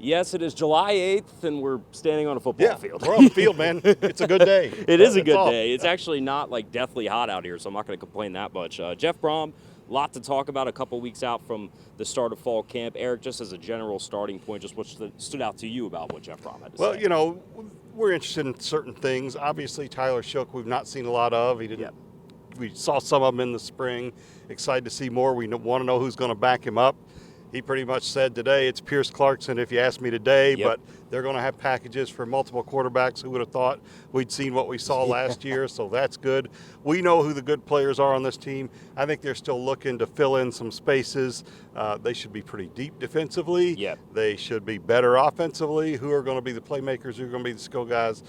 Yes, it is July 8th, and we're standing on a football field. We're on the field, man. It's a good day. It is a good day. It's actually not like deathly hot out here, so I'm not going to complain that much. Jeff Brohm, a lot to talk about a couple weeks out from the start of fall camp. Eric, just as a general starting point, just what stood out to you about what Jeff Brohm had to say? Well, you know, we're interested in certain things. Obviously, Tyler Shook, we've not seen a lot of. He didn't. Yep. We saw some of him in the spring. Excited to see more. We want to know who's going to back him up. He pretty much said today it's Pierce Clarkson if you ask me today, but they're going to have packages for multiple quarterbacks. Who would have thought we'd seen what we saw last year, so that's good. We know who the good players are on this team. I think they're still looking to fill in some spaces. They should be pretty deep defensively. They should be better offensively. Who are going to be the playmakers? Who are going to be the skill guys?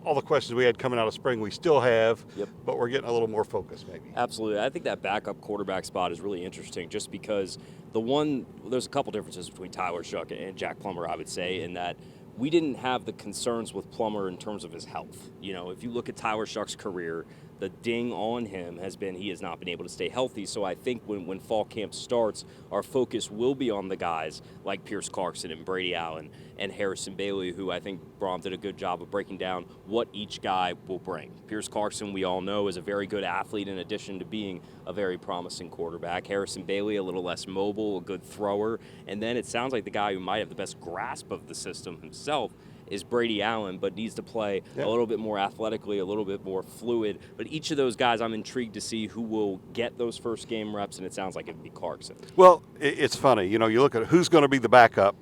All the questions we had coming out of spring we still have, but we're getting a little more focused maybe. Absolutely. I think that backup quarterback spot is really interesting just because there's a couple differences between Tyler Shook and Jack Plummer, I would say, in that we didn't have the concerns with Plummer in terms of his health. You know, if you look at Tyler Shook's career, the ding on him has been he has not been able to stay healthy. So I think when fall camp starts, our focus will be on the guys like Pierce Clarkson and Brady Allen and Harrison Bailey, who I think Brohm did a good job of breaking down what each guy will bring. Pierce Clarkson, we all know, is a very good athlete in addition to being a very promising quarterback. Harrison Bailey, a little less mobile, a good thrower. And then it sounds like the guy who might have the best grasp of the system himself is Brady Allen, but needs to play a little bit more athletically, a little bit more fluid. But each of those guys, I'm intrigued to see who will get those first game reps, and it sounds like it would be Clarkson. Well, it's funny. You know, you look at who's going to be the backup,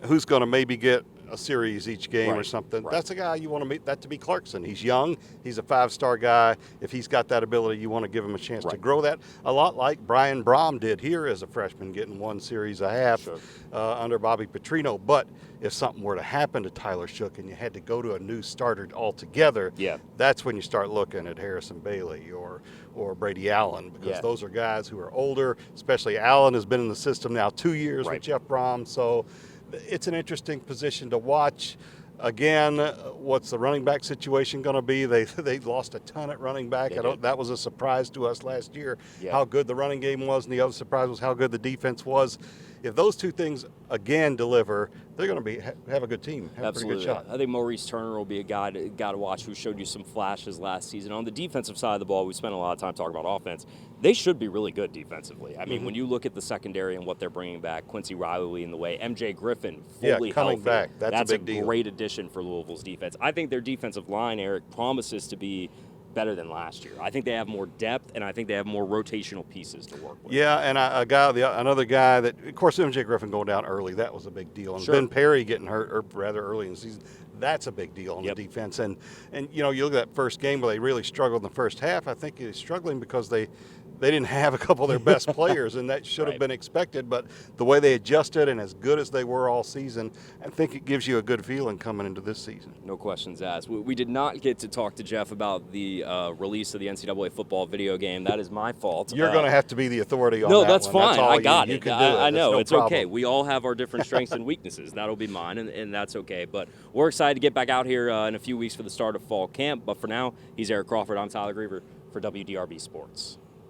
who's going to maybe get a series each game or something. That's a guy you want to meet that to be Clarkson. He's young. He's a five-star guy. If he's got that ability, you want to give him a chance to grow that. A lot like Brian Brohm did here as a freshman, getting one series a half under Bobby Petrino. But if something were to happen to Tyler Shook and you had to go to a new starter altogether, that's when you start looking at Harrison Bailey or Brady Allen, because those are guys who are older, especially Allen has been in the system now 2 years with Jeff Brohm. So it's an interesting position to watch. Again, what's the running back situation going to be? They lost a ton at running back. That was a surprise to us last year, how good the running game was, and the other surprise was how good the defense was. If those two things again deliver, they're going to have a good team, have a pretty good shot. I think Maurice Turner will be a guy to watch who showed you some flashes last season. On the defensive side of the ball, we spent a lot of time talking about offense. They should be really good defensively. I mean, when you look at the secondary and what they're bringing back, Quincy Riley in the way, MJ Griffin fully coming healthy. back. That's a big deal. Great addition for Louisville's defense. I think their defensive line, Eric, promises to be better than last year. I think they have more depth, and I think they have more rotational pieces to work with. Yeah, and another guy that, of course, MJ Griffin going down early, that was a big deal. And Ben Perry getting hurt rather early in the season, that's a big deal on the defense. And you know, you look at that first game where they really struggled in the first half. I think he's struggling because they didn't have a couple of their best players, and that should have been expected. But the way they adjusted and as good as they were all season, I think it gives you a good feeling coming into this season. No questions asked. We did not get to talk to Jeff about the release of the NCAA football video game. That is my fault. You're going to have to be the authority on that. No, that's fine. I got it. You can do it. I know. It's problem. okay. We all have our different strengths and weaknesses. That'll be mine, and that's okay. But we're excited to get back out here in a few weeks for the start of fall camp. But for now, he's Eric Crawford. I'm Tyler Greever for WDRB Sports.